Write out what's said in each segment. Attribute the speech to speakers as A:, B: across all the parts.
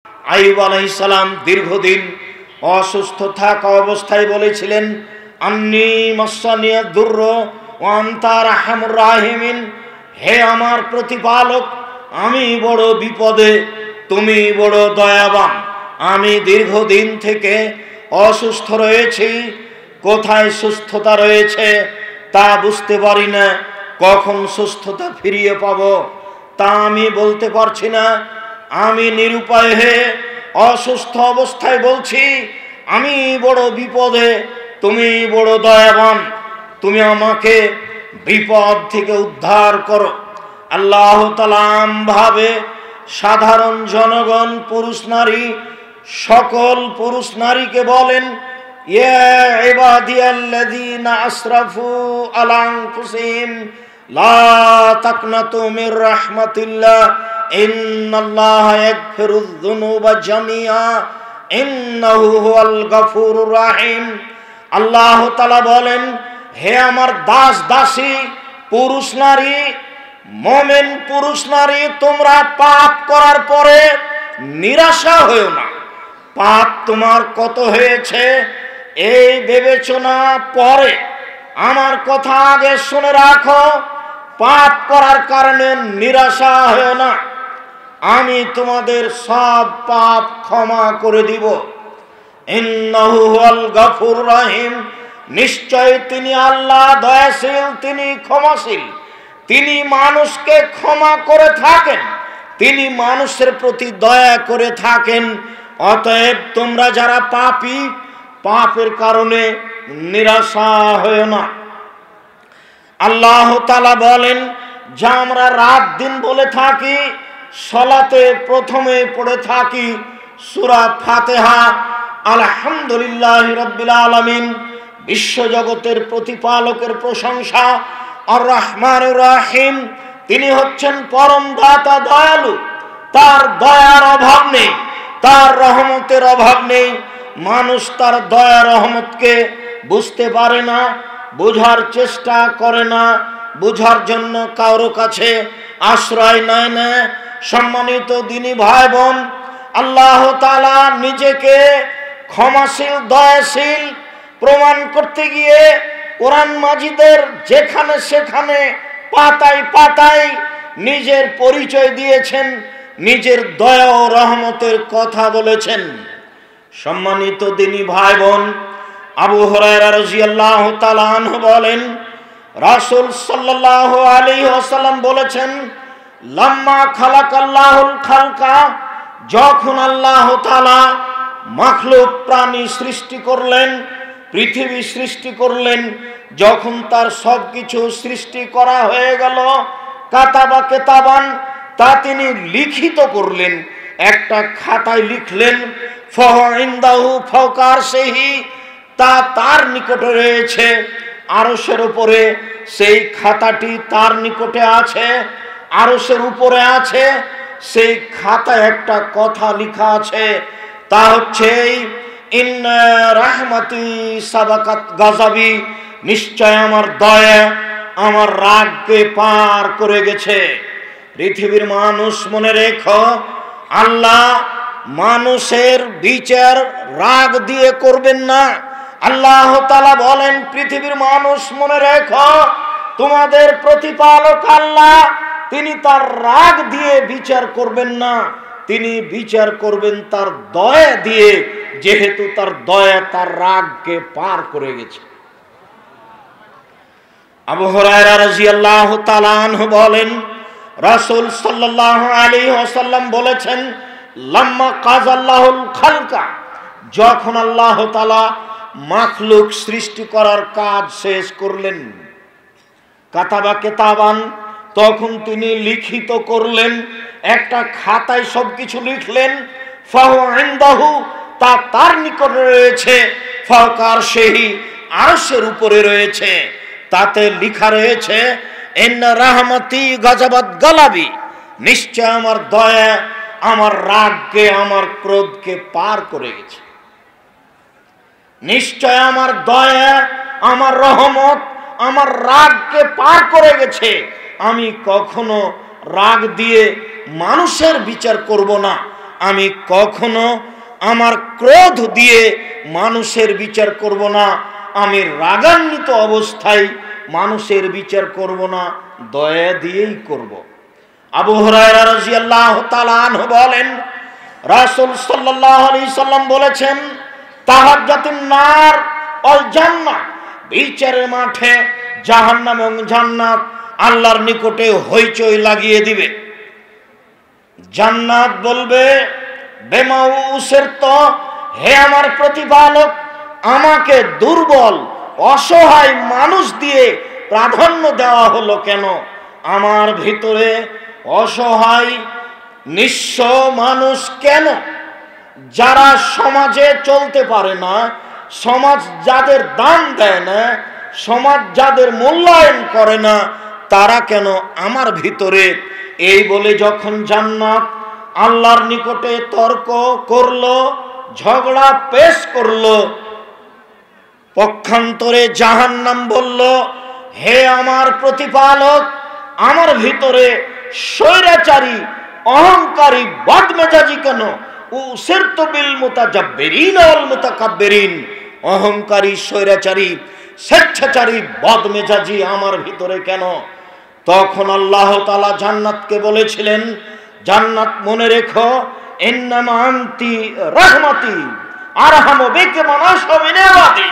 A: আইয়ুব আলাইহিস সালাম দীর্ঘদিন অসুস্থ থাকা অবস্থায় বলেছিলেন, আন্নী মাসানিয়াদ দুরর ওয়া আনতা আরহামুর রাহিমিন, হে আমার প্রতিপালক, আমি বড় বিপদে, তুমি বড় দয়াবান। আমি দীর্ঘদিন থেকে অসুস্থ রয়েছি, কোথায় সুস্থতা রয়েছে তা বুঝতে পারি না, কখন সুস্থতা ফিরিয়ে পাব তা আমি বলতে পারছি না। আমি নিরুপায় হয়ে অসুস্থ অবস্থায় বলছি, আমি বড় বিপদে, তুমি বড় দয়াবান, তুমি আমাকে বিপদ থেকে উদ্ধার করো। আল্লাহ তাআলা ভাবে সাধারণ জনগণ, পুরুষ নারী, সকল পুরুষ নারীকে বলেন, ইয়া ইবাদিয়াল্লাযীনা আসরাফু আলা আনফুসিহিম লা তাকনাতু মির রাহমাতিল্লাহ ইন্নাল্লাহা ইয়াগফিরুয যুনুবা জামিআ ইন্নাহু হুয়াল গফুরুর রাহিম। আল্লাহ তাআলা বলেন, হে আমার দাস দাসী পুরুষ নারী, মুমিন পুরুষ নারী, তোমরা পাপ করার পরে নিরাশা হয়ো না। পাপ তোমার কত হয়েছে এই বিবেচনা পরে, আমার কথা আগে শুনে রাখো। পাপ করার কারণে নিরাশা হয়ো না, আমি তোমাদের সব পাপ ক্ষমা করে দিব। ইন্নাহু হুয়াল গফুরুর রাহিম, নিশ্চয় তিনি আল্লাহ দয়াশীল, তিনি ক্ষমাশীল, তিনি মানুষকে ক্ষমা করে থাকেন, তিনি মানুষের প্রতি দয়া করে থাকেন। অতএব তোমরা যারা পাপী, পাপের কারণে নিরাশা হয়ো না। আল্লাহ তাআলা বলেন, যা আমরা রাত দিন বলে থাকি, সালাতে প্রথমে পড়ে থাকি সূরা ফাতিহা, আলহামদুলিল্লাহি রাব্বিল আলামিন, বিশ্বজগতের প্রতিপালকের প্রশংসা, আর রহমানুর রহিম, তিনি হচ্ছেন পরম দাতা, দয়ালু, তার দয়ার অভাব নেই, তার রহমতের অভাব নেই। মানুষ তার দয়া রহমতকে বুঝতে পারে না, বোঝার চেষ্টা করে না, বোঝার জন্য কারো কাছে আশ্রয় নেয় না। সম্মানিত দিনী ভাই বোন, আল্লাহ তাআলা নিজেকে ক্ষমাশীল, দয়াশীল প্রমাণ করতে গিয়ে কোরআন মাজিদের যেখানে সেখানে পাতায় পাতায় নিজের পরিচয় দিয়েছেন, নিজের দয়া ও রহমতের কথা বলেছেন। সম্মানিত দিনী ভাই বোন, আবু হুরায়রা রাদিয়াল্লাহু তাআলা আনহু বলেন, রাসূল সাল্লাল্লাহু আলাইহি ওয়াসাল্লাম বলেছেন, লাম্মা খালাকাল্লাহুল খালকা, যখন আল্লাহ তাআলা মাখলুক প্রাণী সৃষ্টি করলেন, পৃথিবী সৃষ্টি করলেন, যখন তার সবকিছু সৃষ্টি করা হয়ে গেল, কাতাবা কিতাবান, তা তিনি লিখিত করলেন, একটা খাতায় লিখলেন। ফাইন্দাহু ফাওকা আরশিহি, তা তার নিকটে রয়েছে, আরশের উপরে সেই খাতাটি তার নিকটে আছে, আরশের উপরে আছে। সেই খাতায় একটা কথা লেখা আছে, তা হচ্ছে, ইন্না রাহমাতি সাবাকাত গাযাবি, নিশ্চয় আমার দয়া আমার রাগকে পার করে গেছে। পৃথিবীর মানুষ মনে রেখো, আল্লাহ মানুষের বিচার রাগ দিয়ে করবেন না। আল্লাহ তাআলা বলেন, পৃথিবীর মানুষ মনে রেখো, তোমাদের প্রতিপালক আল্লাহ, তিনি তার রাগ দিয়ে বিচার করবেন না, তিনি বিচার করবেন তার দয়া দিয়ে, যেহেতু তার দয়া তার রাগকে পার করে গেছে। আবু হুরায়রা রাদিয়াল্লাহু তাআলা আনহু বলেন, রাসূল সাল্লাল্লাহু আলাইহি ওয়াসাল্লাম বলেছেন, লাম্মা কাযাল্লাহুল খালকা, যখন আল্লাহ তাআলা মাখলুক সৃষ্টি করার কাজ শেষ করলেন, কাতাবা কিতাবান, তখন তিনি লিখিত করলেন, একটা খাতায় সবকিছু লিখলেন। ফাহু ইনদাহু, তা তার নিকটে রয়েছে, ফাওকা আরশিহি, আরশের উপরে রয়েছে। তাতে লেখা রয়েছে, ইন্না রাহমাতি গাযাবাত গালাবি, নিশ্চয় আমার দয়া আমার রাগকে, আমার ক্রোধকে পার করে গেছে। নিশ্চয় আমার দয়া, আমার রহমত আমার রাগকে পার করে গেছে। আমি কখনো রাগ দিয়ে মানুষের বিচার করব না, আমি কখনো আমার ক্রোধ দিয়ে মানুষের বিচার করব না, আমি রাগান্বিত অবস্থায় মানুষের বিচার করব না, দয়া দিয়েই করব। আবু হুরায়রা রাদিয়াল্লাহু তাআলা আনহু বলেন, রাসূল সাল্লাল্লাহু আলাইহি সাল্লাম বলেছেন, তাহাজ্জাতুন নার ওয়াল জান্নাহ, বিচারের মাঠে জাহান্নাম এবং জান্নাত আল্লাহর নিকটে হইচই লাগিয়ে দিবে। জান্নাত বলবে, বেমাউসের তো, হে আমার প্রতিপালক, আমাকে দুর্বল অসহায় মানুষ দিয়ে প্রাধান্য দেওয়া হলো কেন? আমার ভিতরে অসহায় নিঃস্ব মানুষ কেন? যারা সমাজে চলতে পারে না, সমাজ যাদের দাম দেয় না, সমাজ যাদের মূল্যায়ন করে না, তারা কেন আমার ভিতরে? এই বলে যখন জান্নাত আল্লাহর নিকটে তর্ক করলো, ঝগড়া পেশ করলো, পক্ষান্তরে জাহান্নাম বলল, হে আমার প্রতিপালক, আমার ভিতরে স্বৈরাচারী অহংকারী বদমেজাজি কেন? উসিরতু বিল মুতাজাব্বিরিন ওয়াল মুতাকাব্বিরিন, অহংকারী স্বৈরাচারী স্বেচ্ছাচারী বদমেজাজি আমার ভিতরে কেন? তখন আল্লাহ তাআলা জান্নাতকে বলেছিলেন, জান্নাত মনে রেখো, ইন্নামা আনতি রাহমাতি আরহামু বিকা মান আশা মিন ইবাদি,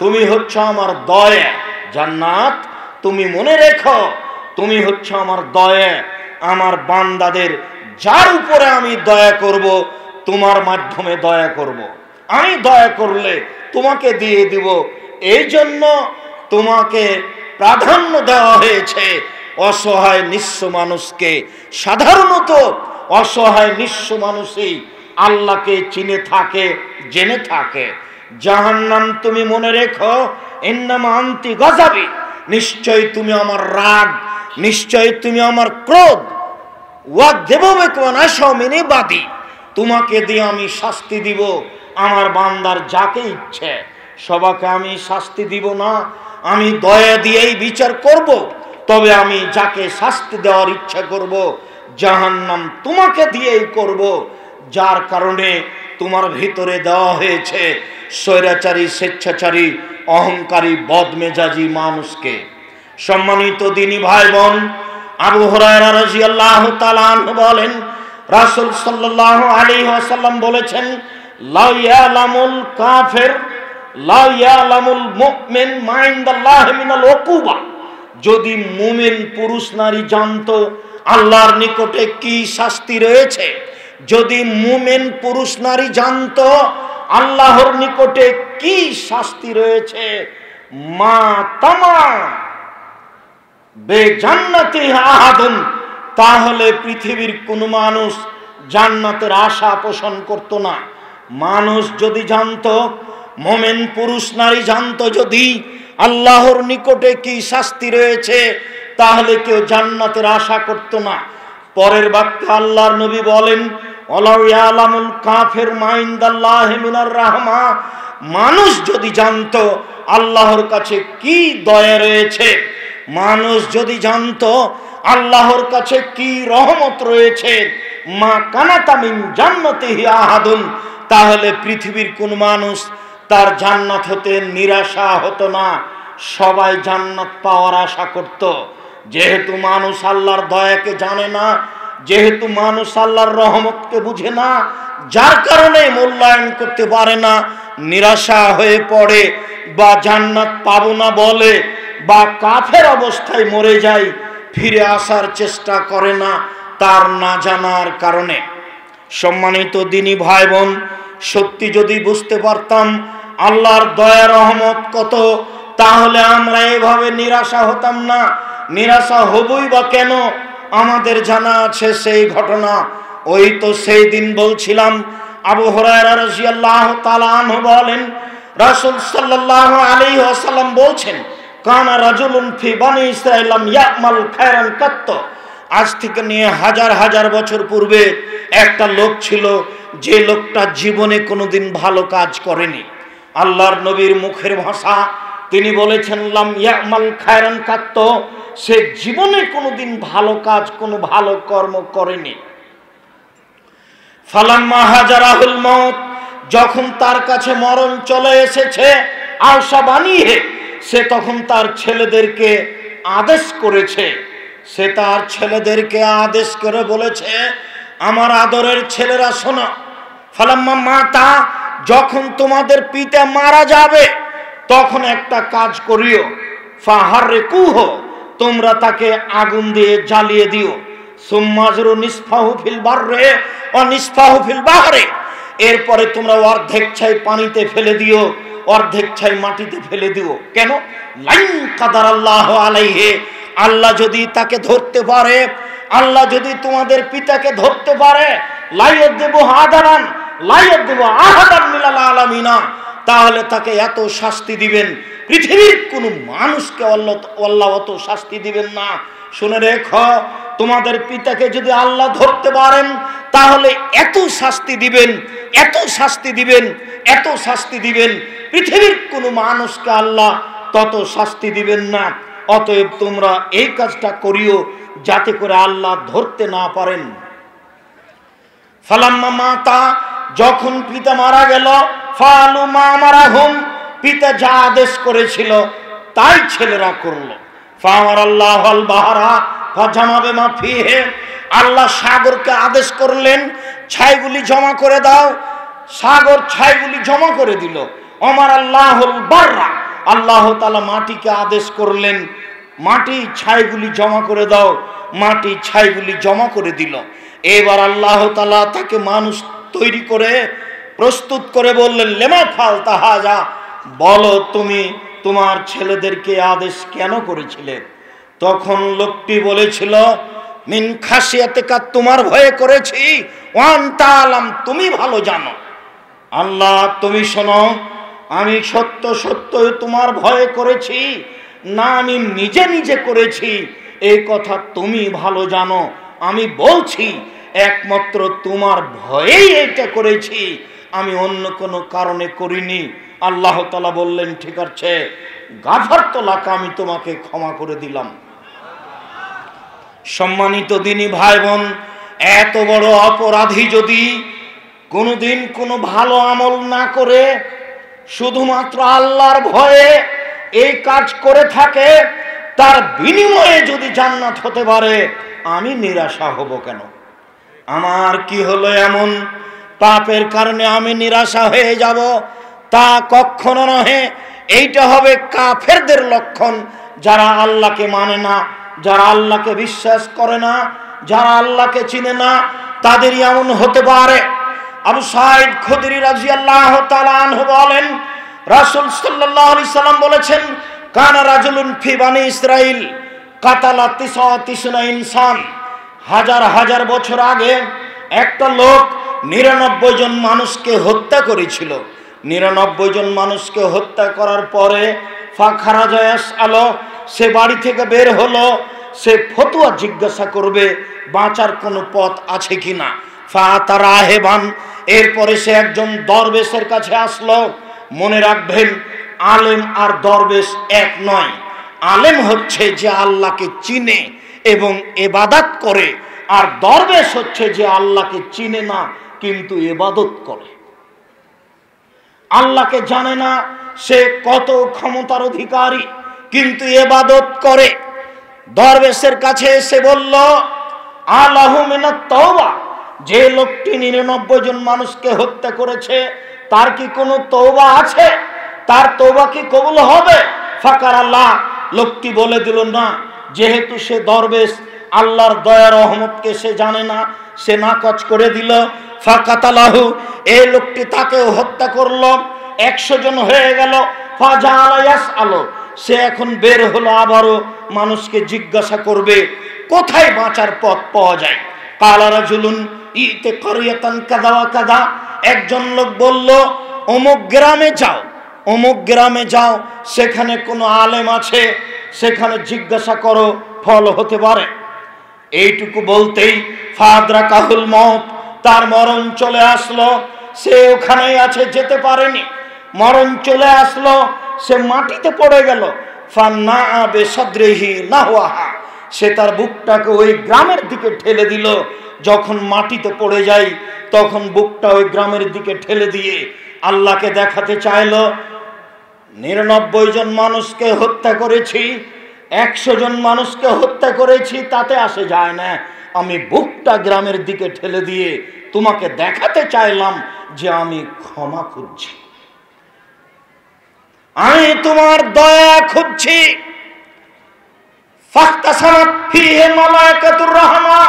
A: তুমি হচ্ছে আমার দয়া। জান্নাত তুমি মনে রেখো, তুমি হচ্ছে আমার দয়া, আমার বান্দাদের যার উপরে আমি দয়া করব, তোমার মাধ্যমে দয়া করব। আমি দয়া করলে তোমাকে দিয়ে দিব, এই জন্য তোমাকে প্রাধান্য দেওয়া হয়েছে অসহায় নিঃস্ব মানুষকে। সাধারণত অসহায় নিঃস্ব মানুষই আল্লাহকে চিনে থাকে, জেনে থাকে। জাহান্নাম তুমি মনে রেখো, ইন্নামা আনতি গযাবি, নিশ্চয় তুমি আমার রাগ, নিশ্চয় তুমি আমার ক্রোধ, ওয়াযিবু বিকা মান আশা মিন ইবাদি, তোমাকে দিয়ে আমি শাস্তি দিব আমার বান্দার যাকে ইচ্ছে। সবাইকে আমি শাস্তি দিব না, আমি দয়া দিয়েই বিচার করব। তবে আমি যাকে শাস্তি দেওয়ার ইচ্ছা করব, জাহান্নাম তোমাকে দিয়েই করব, যার কারণে তোমার ভিতরে দেওয়া হয়েছে স্বৈরাচারী স্বেচ্ছাচারী অহংকারী বদমেজাজি মানুষকে। সম্মানিত দিনী ভাই বোন, আবু হুরায়রা রাদিয়াল্লাহু তাআলা আনহু বলেন, রাসূল সাল্লাল্লাহু আলাইহি ওয়াসাল্লাম বলেছেন, লা ইয়ালামুল কাফির লা ইয়ালামুল মুমিন মা ইনদাল্লাহি মিনাল উকুবা, যদি মুমিন পুরুষ নারী জানতো আল্লাহর নিকটে কি শাস্তি রয়েছে, যদি মুমিন পুরুষ নারী জানতো আল্লাহর নিকটে কি শাস্তি রয়েছে, মা তামা বে জান্নাতি আহাদুন, তাহলে পৃথিবীর কোন মানুষ জান্নাতের আশা পোষণ করত না। মানুষ যদি জানতো, মুমিন পুরুষ নারী জানতো যদি আল্লাহর নিকটে কি শাস্তি রয়েছে, তাহলে কেউ জান্নাতের আশা করত না। পরের বাক্যে আল্লাহর নবী বলেন, ওয়ালাউ ইয়ালামুল কাফির মা ইনদাল্লাহি মিনার রাহমা, মানুষ যদি জানতো আল্লাহর কাছে কি দয়া রয়েছে, মানুষ যদি জানতো আল্লাহর কাছে কি রহমত রয়েছে, মা কানাতা মিন জান্নাতিহি আহাদুন, তাহলে পৃথিবীর কোন মানুষ তার জান্নাত হতে নিরাশা হতো না, সবাই জান্নাত পাওয়ার আশা করত। যেহেতু মানুষ আল্লাহর দয়াকে জানে না, যেহেতু মানুষ আল্লাহর রহমতকে বুঝে না, যার কারণে মূল্যায়ন করতে পারে না, নিরাশা হয়ে পড়ে, বা জান্নাত পাবো না বলে, বা কাফের অবস্থায় মরে যায়, ফিরে আসার চেষ্টা করে না তার না জানার কারণে। সম্মানিত দিনী ভাই বোন, সত্যি যদি বুঝতে পারতাম আল্লাহর দয়া রহমত কত, তাহলে আমরা এভাবে নিরাশা হতাম না। নিরাশা হবই বা কেন? আমাদের জানা আছে সেই ঘটনা। ওই তো সেই দিন বলছিলাম, আবু হুরায়রা রাদিয়াল্লাহু তাআলা আনহু বলেন, রাসূল সাল্লাল্লাহু আলাইহি ওয়াসাল্লাম বলছেন, কানা রাজুলুন ফি বানি ইসরাঈল লাম ইয়ামাল খায়রান কাত্ত, আজ থেকে নিয়ে হাজার হাজার বছর পূর্বে একটা লোক ছিল, যে লোকটা জীবনে কোনোদিন ভালো কাজ করেনি। আল্লাহর নবীর মুখের ভাষা, তিনি বলেছেন লাম ইয়ামাল খায়রান কাত্ত, সে জীবনে কোনোদিন ভালো কাজ, কোনো ভালো কর্ম করেনি। ফালাম্মা হাজারাহুল মউত, যখন তার কাছে মরণ চলে এসেছে, আশা বানিয়ে সে তখন তার ছেলেদেরকে আদেশ করেছে, সে তার ছেলেদেরকে আদেশ করে বলেছে, আমার আদরের ছেলেরা শোনো, ফালাম্মা মাতা, যখন তোমাদের পিতা মারা যাবে তখন একটা কাজ করিও, ফাহাররিকুহ, তোমরা তাকে আগুন দিয়ে জ্বালিয়ে দিও, সুম্মাজরু নিসফাহু ফিল বাররে ওয়া নিসফাহু ফিল বাহরে, এরপরে তোমরা অর্ধেক ছাই পানিতে ফেলে দিও, অর্ধেক ছাই মাটিতে ফেলে দিও। কেন? লাইন কাদারাল্লাহু আলাইহি, আল্লাহ যদি তাকে ধরতে পারে, আল্লাহ যদি তোমাদের পিতাকে ধরতে পারে, লাইয়াযিবু হাদারান লাইয়াযিবু আহাদান মিনাল আলামিনা, তাহলে তাকে এত শাস্তি দিবেন, পৃথিবীর কোনো মানুষকে আল্লাহ অত শাস্তি দিবেন না। শুনে রেখো, তোমাদের পিতাকে যদি আল্লাহ ধরতে পারেন তাহলে এত শাস্তি দিবেন, এত শাস্তি দিবেন, এত শাস্তি দিবেন, পৃথিবীর কোনো মানুষকে আল্লাহ তত শাস্তি দিবেন না। অতএব তোমরা এই কাজটা করিও যাতে করে আল্লাহ ধরতে না পারেন। ফালাম্মা মাতা, যখন পিতা মারা গেল, ফালু মা মারাহুম, পিতা যা আদেশ করেছিল তাই ছেলেরা করলো। ফামারাল্লাহুল বাহরা ফাজামা বিমা ফিহি, আল্লাহ সাগরকে আদেশ করলেন ছাইগুলি জমা করে দাও, সাগর ছাইগুলি জমা করে দিল। ওমর আল্লাহুল বাররা, আল্লাহ তাআলা মাটিকে আদেশ করলেন মাটি ছাইগুলি জমা করে দাও, মাটি ছাইগুলি জমা করে দিল। এবার আল্লাহ তাআলা তাকে মানুষ তৈরি করে প্রস্তুত করে বললেন, লেমা ফালতা হাজা, বলো তুমি তোমার ছেলেদেরকে আদেশ কেন করেছিলে? তখন লোকটি বলেছিল, মিন খাসিয়াতিকা, তোমার ভয়ে করেছি, ওয়ান তাআলাম, তুমি ভালো জানো। আল্লাহ তুমি শোনো, আমি সত্য সত্য তোমার ভয়ে করেছি না আমি নিজে নিজে করেছি এই কথা তুমি ভালো জানো। আমি বলছি একমাত্র তোমার ভয়েই এটা করেছি, আমি অন্য কোনো কারণে করিনি। আল্লাহ তাআলা বললেন, ঠিক আছে, গাফারতু লাকা, আমি তোমাকে ক্ষমা করে দিলাম। সম্মানিত দিনী ভাই বোন, এত বড় অপরাধী যদি কোনোদিন কোনো ভালো আমল না করে শুধুমাত্র আল্লাহর ভয়ে এই কাজ করে থাকে, তার বিনিময়ে যদি জান্নাত হতে পারে, আমি নিরাশা হব কেন? আমার কি হলো এমন পাপের কারণে আমি নিরাশা হয়ে যাব? তা কখনো নহে। এইটা হবে কাফেরদের লক্ষণ, যারা আল্লাহকে মানে না, যারা আল্লাহকে বিশ্বাস করে না, যারা আল্লাহকে চিনে না, তাদেরই এমন হতে পারে। আবু সাঈদ খুদরি রাদিয়াল্লাহু তাআলা আনহু বলেন, রাসূল সাল্লাল্লাহু আলাইহি সাল্লাম বলেছেন, কানা রাজুলুন ফি বানি ইসরাইল কাতালা 99 ইনসান, হাজার হাজার বছর আগে একটা লোক 99 জন মানুষকে হত্যা করেছিল। 99 জন মানুষকে হত্যা করার পরে ফাখারাজা ইয়াসআলু, সে বাড়ি থেকে বের হলো, সে ফতোয়া জিজ্ঞাসা করবে বাঁচার কোনো পথ আছে কিনা। ফাতারাহেবান, এরপরে সে একজন দরবেশের কাছে আসলো। মনে রাখবেন, আলেম আর দরবেশ এক নয়। আলেম হচ্ছে যে আল্লাহকে চিনে এবং ইবাদত করে, আর দরবেশ হচ্ছে যে আল্লাহকে চিনে না কিন্তু ইবাদত করে। আল্লাহকে জানে না, সে কত ক্ষমতার অধিকারী কিন্তু ইবাদত করে। দরবেশের কাছে এসে বলল, আলাহু মিনাত তাওবা, যে লোকটি 99 জন মানুষকে হত্যা করেছে তার কি কোনো তওবা আছে? তার তওবা কি কবুল হবে? ফাকার আল্লাহ, লোকটি বলে দিল না, যেহেতু সে দরবেশ, আল্লাহর দয়া রহমতকে সে জানে না, সে নাকচ করে দিল। ফাকাতালাহু, এই লোকটি তাকেও হত্যা করলো। 100 জন হয়ে গেল। ফাজাআলা ইয়াসআলু, সে এখন বের হলো, আবারও মানুষকে জিজ্ঞাসা করবে কোথায় বাঁচার পথ পাওয়া যায়। কালা রাজুলুন ইতে কারিয়াতান কাযা ওয়া কাযা, একজন লোক বলল, অমুক গ্রামে যাও, অমুক গ্রামে যাও, সেখানে কোনো আলেম আছে, সেখানে জিজ্ঞাসা করো, ফল হতে পারে। এইটুকু বলতেই ফাদরাকাহুল মউত, তার মরণ চলে আসলো। সে ওখানেই আছে, যেতে পারেনি। মরণ চলে আসলো, সে মাটিতে পড়ে গেল। ফান্না বিসাদরিহি নাহওয়াহা, সে তার বুকটাকে ওই গ্রামের দিকে ঠেলে দিল। যখন মাটিতে পড়ে যায় তখন বুকটা ওই গ্রামের দিকে ঠেলে দিয়ে আল্লাহকে দেখাতে চাইল 99 জন মানুষকে হত্যা করেছি, 100 জন মানুষকে হত্যা করেছি, তাতে আসে যায় না। আমি বুকটা গ্রামের দিকে ঠেলে দিয়ে তোমাকে দেখাতে চাইলাম যে আমি ক্ষমা খুঁজছি, আমি তোমার দয়া খুঁজছি। ফাখতাসামাত ফিহি মালায়েকাতুর রাহমা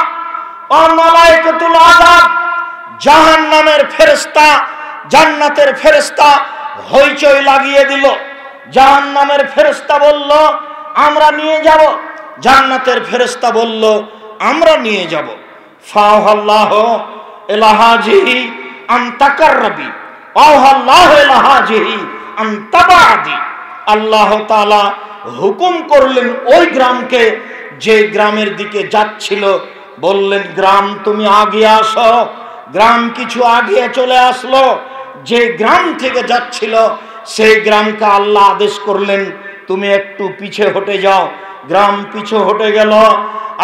A: ওয়া মালায়েকাতুল আযাব, জাহান্নামের ফেরেশতা জান্নাতের ফেরেশতা হইচই লাগিয়ে দিল। জাহান্নামের ফেরেশতা বলল আমরা নিয়ে যাব, জান্নাতের ফেরেশতা বলল আমরা নিয়ে যাব। ফাআল্লাহু ইলাহাজিহি আন তাকাররাবি আল্লাহু ইলাহাজিহি আন তাবাদি। আল্লাহ তাআলা হুকুম করলেন ওই গ্রামকে, যে গ্রামের দিকে যাচ্ছিল, বললেন গ্রাম তুমি আগে আসো। গ্রাম কিছু আগে চলে আসলো। যে গ্রাম থেকে যাচ্ছিল সেই গ্রামকে আল্লাহ আদেশ করলেন তুমি একটু পিছে হটে যাও। গ্রাম পিছু হটে গেল।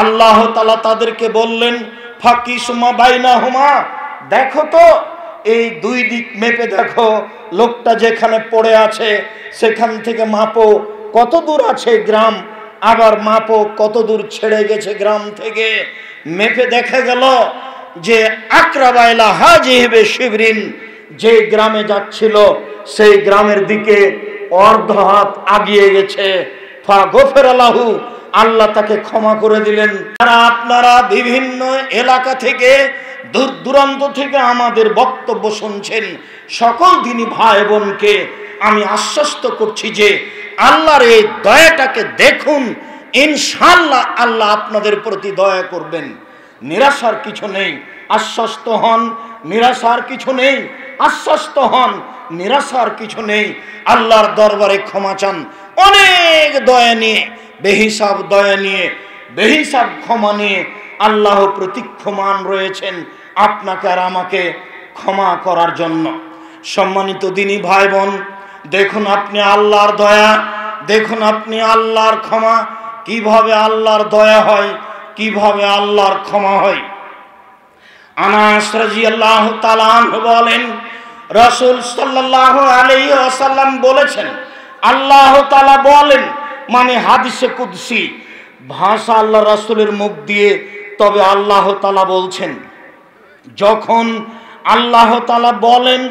A: আল্লাহ তাআলা তাদেরকে বললেন ফাকিসমা বাইনাহুমা, দেখো তো এই দুই দিক মেপে দেখো, লোকটা যেখানে পড়ে আছে সেখান থেকে মাপো কত দূর আছে গ্রাম, আবার মাপো কত দূর ছেড়ে গেছে গ্রাম থেকে। মেপে দেখা গেল যে আকরাবাইলা হাজিবে শিবরিন, যে গ্রামে যাচ্ছিল সেই গ্রামের দিকে অর্ধ হাত আগিয়ে গেছে। ফা গফিরালাহু, আল্লাহ তাকে ক্ষমা করে দিলেন। আপনারা বিভিন্ন এলাকা থেকে দূর দূরান্ত থেকে আমাদের বক্তব্য শুনছেন, সকল দিনী ভাই বোনকে আমি আশ্বস্ত করছি যে আল্লাহর এই দয়াটাকে দেখুন, ইনশাআল্লাহ আল্লাহ আপনাদের প্রতি দয়া করবেন। নিরাশার কিছু নেই, আশ্বস্ত হন। নিরাশার কিছু নেই, আশ্বস্ত হন। নিরাশার কিছু নেই। আল্লাহর দরবারে ক্ষমা চান অনেক দয়া নিয়ে, বেহিসাব দয়া নিয়ে, বেহিসাব ক্ষমা নিয়ে। আল্লাহ প্রতীক্ষমান রয়েছেন আপনাকে আর আমাকে ক্ষমা করার জন্য। সম্মানিত দিনী ভাই বোন, দেখুন আপনি আল্লাহর দয়া, দেখুন আপনি আল্লাহর ক্ষমা, কিভাবে আল্লাহর দয়া হয়, কিভাবে আল্লাহর ক্ষমা হয়। আনাস রাদিয়াল্লাহু তাআলা আনহু বলেন রাসূল সাল্লাল্লাহু আলাইহি ওয়াসাল্লাম বলেছেন, আল্লাহ তাআলা বলেন, মানে হাদিসে কুদসি, ভাষা আল্লাহ রাসূলের মুখ দিয়ে, তবে আল্লাহ তাআলা বলছেন। যখন আল্লাহ তাআলা বলেন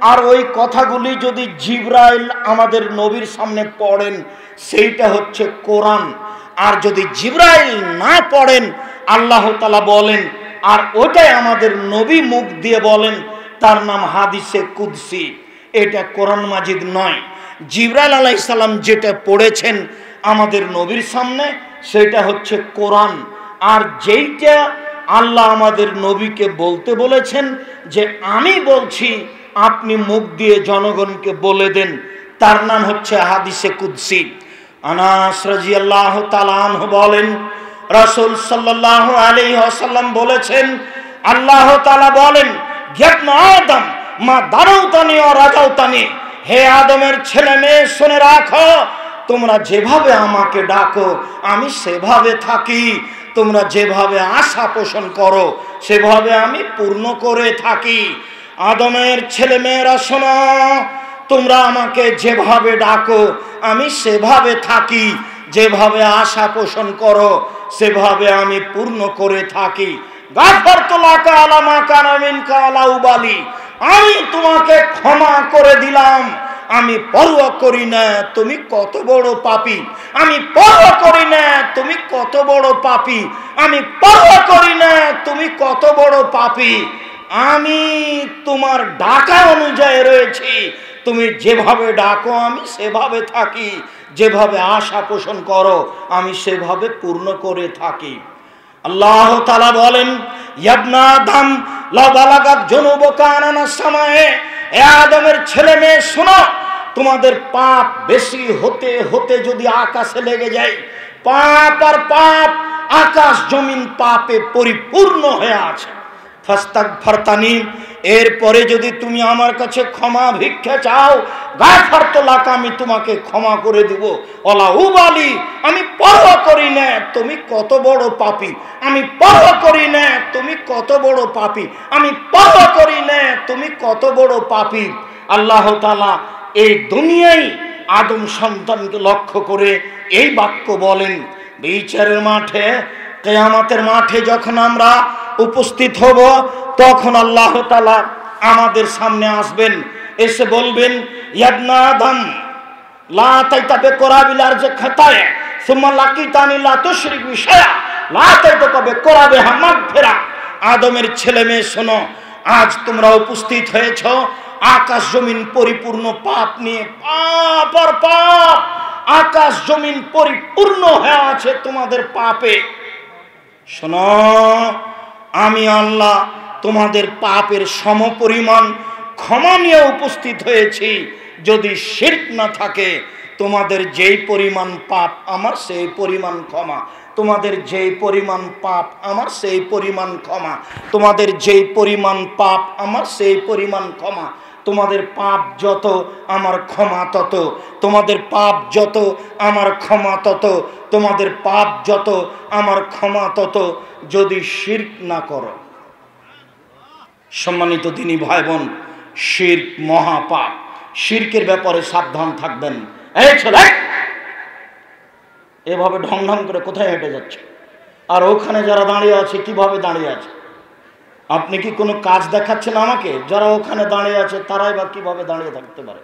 A: আর ওই কথাগুলি যদি জিবরাইল আমাদের নবীর সামনে পড়েন, সেইটা হচ্ছে কোরআন। আর যদি জিবরাইল না পড়েন, আল্লাহ তাআলা বলেন আর ওটাই আমাদের নবী মুখ দিয়ে বলেন, তার নাম হাদিসে কুদসি। এটা কোরআন মাজিদ নয়। জিবরাইল আলাইহিস সালাম যেটা পড়েছেন আমাদের নবীর সামনে, সেটা হচ্ছে কোরআন। আর যেইটা আল্লাহ আমাদের নবীকে বলতে বলেছেন যে আমি বলছি, আপনি মুখ দিয়ে জনগণকে বলে দেন, তার নাম হচ্ছে হাদিসে কুদসি। আনাস রাদিয়াল্লাহু তাআলা আনহু বলেন রাসূল সাল্লাল্লাহু আলাইহি ওয়াসাল্লাম বলেছেন, আল্লাহ তাআলা বলেন, ইবনে আদম মা দারাউতানি ওয়া রাজাউতানি, হে আদমের ছেলে মেয়ে শুনে রাখো, তোমরা যেভাবে আমাকে ডাকো আমি সেভাবে থাকি, তোমরা যেভাবে আশা পোষণ করো সেভাবে আমি পূর্ণ করে থাকি। আদমের ছেলে মেয়েরা শোনো, তোমরা আমাকে যেভাবে ডাকো আমি সেভাবে থাকি, যেভাবে আশা পোষণ করো সেভাবে আমি পূর্ণ করে থাকি। গাফারতু লাকা আলা মা কানা মিনকা আলা উবালি, আমি তোমাকে ক্ষমা করে দিলাম, আমি পরোয়া করি না তুমি কত বড় পাপী, আমি পরোয়া করি না তুমি কত বড় পাপী, আমি পরোয়া করি না তুমি কত বড় পাপী। আমি তোমার ডাকা অনুযায়ী রয়েছি, তুমি যেভাবে ডাকো আমি সেভাবে থাকি, যেভাবে আশা পোষণ করো আমি সেভাবে পূর্ণ করে থাকি। আল্লাহ তাআলা বলেন, ইবনে আদম লা বালাগাত যুনুবুকা আনানাস সামায়ে, হে আদমের ছেলে মেয়ে শোনো, তোমাদের পাপ বেশি হতে হতে যদি আকাশে লেগে যায়, পাপ আর পাপ, আকাশ জমিন পাপে পরিপূর্ণ হয়ে আছে। ফাস্তাগফারতানি, এরপরে যদি তুমি আমার কাছে ক্ষমা ভিক্ষা চাও, গাফারতু লাকা, আমি তোমাকে ক্ষমা করে দিব। ওয়ালা উবালি, আমি পরোয়া করি না তুমি কত বড় পাপী, আমি পরোয়া করি না তুমি কত বড় পাপী, আমি পরোয়া করি না তুমি কত বড় পাপী। আল্লাহ তাআলা এই দুনিয়ায় আদম সন্তানকে লক্ষ্য করে এই বাক্য বলেন। বিচারের মাঠে, কিয়ামতের মাঠে যখন আমরা উপস্থিত হব, তখন আল্লাহ তাআলা আমাদের সামনে আসবেন, এসে বলবেন, ইয়াবনা আদম লা তাইতাবে কোরাবিলার যে খাতায় সুম্মা লাকিতানি লা তুশরিক বিশায়া লা তাইতাবে কোরাবে মাগফিরা। আদমের ছেলে মেয়ে শোনো, আজ তোমরা উপস্থিত হয়েছ আকাশ জমিন পরিপূর্ণ পাপ নিয়ে। পাপ আর পাপ, আকাশ জমিন পরিপূর্ণ হয়ে আছে তোমাদের পাপে। শোনো, আমি আল্লাহ তোমাদের পাপের সমপরিমাণ ক্ষমা নিয়ে উপস্থিত হয়েছি। যদি শিরক না থাকে, তোমাদের যেই পরিমাণ পাপ আমার সেই পরিমাণ ক্ষমা, তোমাদের যেই পরিমাণ পাপ আমার সেই পরিমাণ ক্ষমা, তোমাদের যেই পরিমাণ পাপ আমার সেই পরিমাণ ক্ষমা। তোমাদের পাপ যত আমার ক্ষমা তত, তোমাদের পাপ যত আমার ক্ষমা তত, তোমাদের পাপ যত আমার ক্ষমা তত, যদি শিরক না করো। সম্মানিত দিনী ভাই বোন, শিরক মহাপাপ। শিরকের ব্যাপারে সাবধান থাকবেন। এই ছেলে, এভাবে ঢং ঢং করে কোথায় হেঁটে যাচ্ছে? আর ওখানে যারা দাঁড়িয়ে আছে কিভাবে দাঁড়িয়ে আছে? আপনি কি কোনো কাজ দেখাচ্ছেন আমাকে? যারা ওখানে দাঁড়িয়ে আছে তারাই বা কিভাবে দাঁড়িয়ে থাকতে পারে?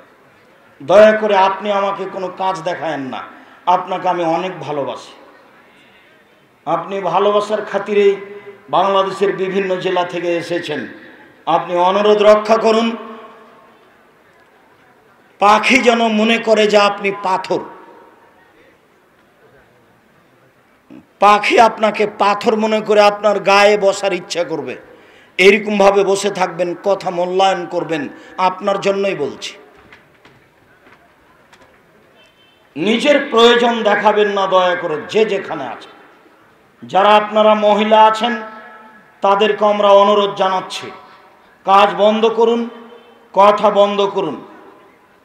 A: দয়া করে আপনি আমাকে কোনো কাজ দেখায়েন না। আপনাকে আমি অনেক ভালোবাসি। আপনি ভালোবাসার খাতিরেই বাংলাদেশের বিভিন্ন জেলা থেকে এসেছেন। আপনি অনুরোধ রক্ষা করুন, পাখি যেন মনে করে যে আপনি পাথর। পাখি আপনাকে পাথর মনে করে আপনার গায়ে বসার ইচ্ছা করবে। এরকমভাবে বসে থাকবেন, কথা মূল্যায়ন করবেন। আপনার জন্যই বলছি। নিজের প্রয়োজন দেখাবেন না দয়া করে, যে যেখানে আছে। যারা আপনারা মহিলা আছেন তাদেরকে আমরা অনুরোধ জানাচ্ছি, কাজ বন্ধ করুন, কথা বন্ধ করুন,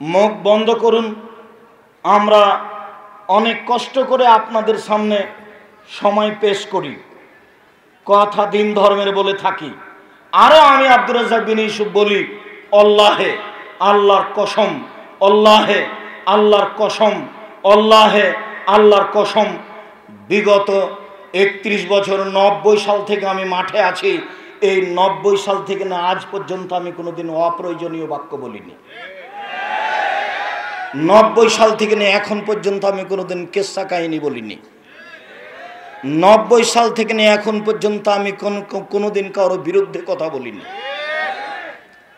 A: মুখ বন্ধ করুন। আমরা অনেক কষ্ট করে আপনাদের সামনে সময় পেশ করি, কথা দিন ধর্মের বলে থাকি। আরও আমি আব্দুর রাজ্জাক বিন ইউসুফ বলি, আল্লাহে আল্লাহর কসম, আল্লাহে আল্লাহর কসম, আল্লাহে আল্লাহর কসম, বিগত 31 বছর 90 সাল থেকে আমি মাঠে আছি। এই 90 সাল থেকে না আজ পর্যন্ত আমি কোনোদিন অপ্রয়োজনীয় বাক্য বলিনি। 90 সাল থেকে নিয়ে এখন পর্যন্ত আমি কোনোদিন কেসা কাহিনী বলিনি। 90 সাল থেকে নিয়ে এখন পর্যন্ত আমি কোনোদিন কারোর বিরুদ্ধে কথা বলিনি।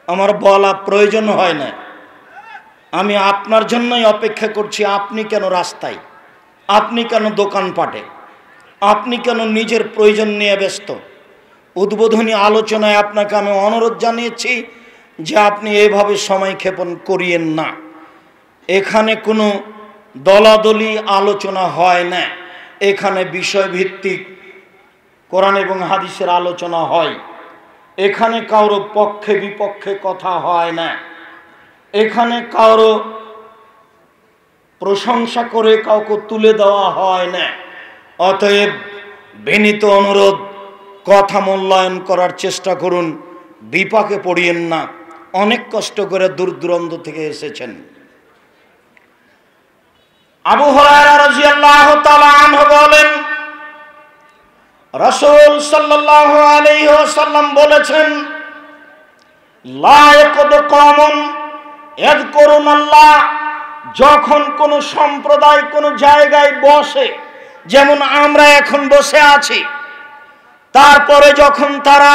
A: আমার বলা প্রয়োজন হয় না। আমি আপনার জন্যই অপেক্ষা করছি। আপনি কেন রাস্তায়, আপনি কেন দোকানপাটে, আপনি কেন নিজের প্রয়োজন নিয়ে ব্যস্ত? উদ্বোধনী আলোচনায় আপনাকে আমি অনুরোধ জানিয়েছি যে আপনি এভাবে সময় ক্ষেপণ করিয়েন না। এখানে কোনো দলাদলি আলোচনা হয় না, এখানে বিষয়ভিত্তিক কোরআন এবং হাদিসের আলোচনা হয়। এখানে কারো পক্ষে বিপক্ষে কথা হয় না, এখানে কারো প্রশংসা করে কাউকে তুলে দেওয়া হয় না। অতএব বিনীত অনুরোধ, কথা মূল্যায়ন করার চেষ্টা করুন, বিপাকে পড়িয়েন না। অনেক কষ্ট করে দূর দূরান্ত থেকে এসেছেন। আবু হুরায়রা রাদিয়াল্লাহু তাআলা আনহু বলেন, রাসূল সাল্লাল্লাহু আলাইহি ওয়াসাল্লাম বলেছেন, লা ইয়াকুদু কওমুন ইয়াযকুরুনাল্লাহ, যখন কোন সম্প্রদায় কোন জায়গায় বসে, যেমন আমরা এখন বসে আছি, তারপরে যখন তারা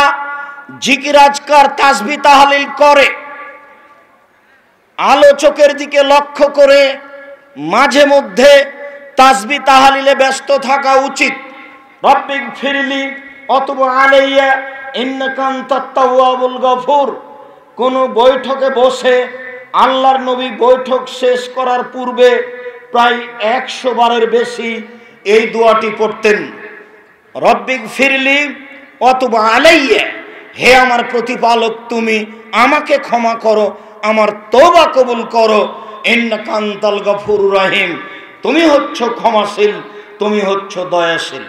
A: জিকির আজকার তাসবিহ তাহলিল করে, আলোচকের দিকে লক্ষ্য করে মাঝে মধ্যে তাসবিহ তাহলিলে ব্যস্ত থাকা উচিত। রব্বিক ফিরলি অতুবু আলাইয়া ইন্নাকা আনতাত তাওয়াবুল গফুর। কোন বৈঠকে বসে আল্লাহর নবী বৈঠক শেষ করার পূর্বে প্রায় 100 বারের বেশি এই দোয়াটি পড়তেন, রব্বিক ফিরলি অতুবু আলাইয়া হে আমার প্রতিপালক, তুমি আমাকে ক্ষমা করো, আমার তওবা কবুল করো। ইন্নাকা আনতাল গফুরুর রহিম, তুমি হচ্ছ ক্ষমাশীল, তুমি হচ্ছ দয়াশীল।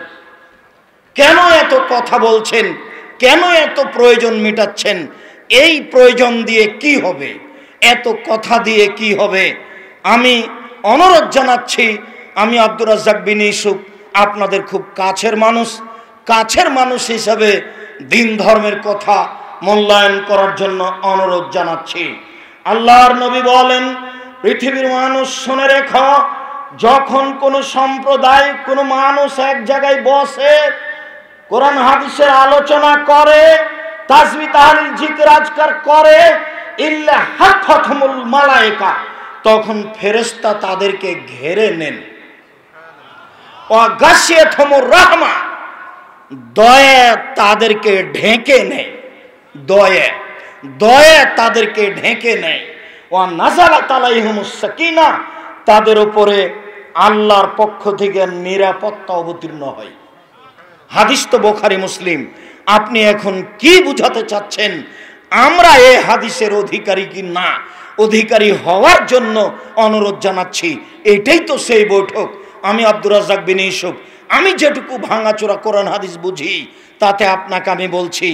A: কেন এত কথা বলছেন? কেন এত প্রয়োজন মেটাচ্ছেন? এই প্রয়োজন দিয়ে কি হবে? এত কথা দিয়ে কি হবে? আমি অনুরোধ জানাচ্ছি, আমি আব্দুর রাজ্জাক বিন ইউসুফ আপনাদের খুব কাছের মানুষ হিসাবে দিন ধর্মের কথা মূল্যায়ন করার জন্য অনুরোধ জানাচ্ছি। আল্লাহর নবী বলেন, পৃথিবীর মানুষ শুনে রেখো, যখন কোন সম্প্রদায়, কোন মানুষ এক জায়গায় বসে কোরআন হাদিসের আলোচনা করে, তাসবিহ তাহলিল জিকির আজকার করে, ইল্লা হাফাতহুমুল মালায়েকা, তখন ফেরেশতা তাদেরকে ঘিরে নেন। ওয়া গাশিয়াতহুমুর রাহমা, দয়া তাদেরকে ঢেকে নেয়। দয়া তাদেরকে ঢেকে নেয়। ওয়া নাযালাত আলাইহিমুস সাকিনা, তাদের উপরে আল্লাহর পক্ষ থেকে নিরাপত্তা অবতীর্ণ হয়। হাদিস তো বুখারী মুসলিম। আপনি এখন কি বুঝাতে চাচ্ছেন? আমরা এই হাদিসের অধিকারী কি না, অধিকারী হওয়ার জন্য অনুরোধ জানাচ্ছি। এটাই তো সেই বৈঠক। আমি আব্দুর রাজ্জাক বিন ইউসুফ, আমি যেটুকু ভাঙাচোরা কোরআন হাদিস বুঝি, তাতে আপনাকে আমি বলছি,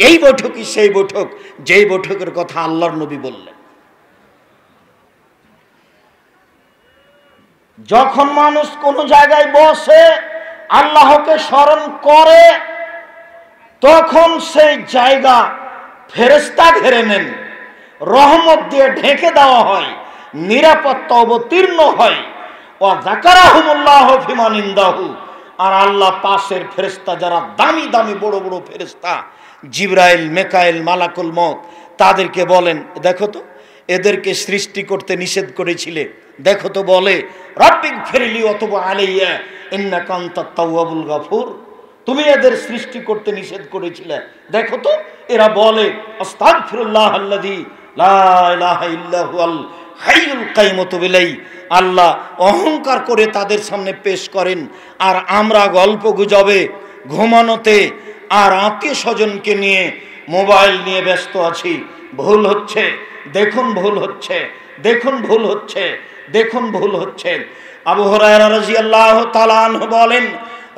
A: এই বৈঠকই সেই বৈঠক যেই বৈঠকের কথা আল্লাহর নবী বললেন। যখন মানুষ কোন জায়গায় বসে আল্লাহকে স্মরণ করে, তখন সেই জায়গা ফেরেশতা ঘিরে নেন, রহমত দিয়ে ঢেকে দেওয়া হয়, নিরাপত্তা অবতীর্ণ হয়। ওয়া যাকারাহুমুল্লাহু ফিমান ইনদাহু, আর আল্লাহ পাশের ফেরেশতা যারা দামি দামি বড় বড় ফেরেশতা, জিবরাইল, মিকাইল, মালাকুল মউত, তাদেরকে বলেন, দেখো তো এদেরকে সৃষ্টি করতে নিষেধ করেছিলে, দেখো তো বলে রাব্বিক ফিরলি ওয়া তুব আলাইয়া ইন্নাকা আনতাত তাওয়াবুল গফুর, তুমি এদের সৃষ্টি করতে নিষেধ করেছিলে, দেখো তো এরা বলে আস্তাগফিরুল্লাহ আল্লাযী লা ইলাহা ইল্লা হুয়াল হাইয়ুল কাইয়ুম বিলাই। আল্লাহ অহংকার করে তাদের সামনে পেশ করেন, আর আমরা গল্প গুজবে, ঘুমানোতে আর আত্মীয় স্বজনকে নিয়ে মোবাইল নিয়ে ব্যস্ত আছি। ভুল হচ্ছে, দেখুন ভুল হচ্ছে, দেখুন ভুল হচ্ছে, দেখুন ভুল হচ্ছে। আবু হুরায়রা রাদিয়াল্লাহু তাআলা আনহু বলেন,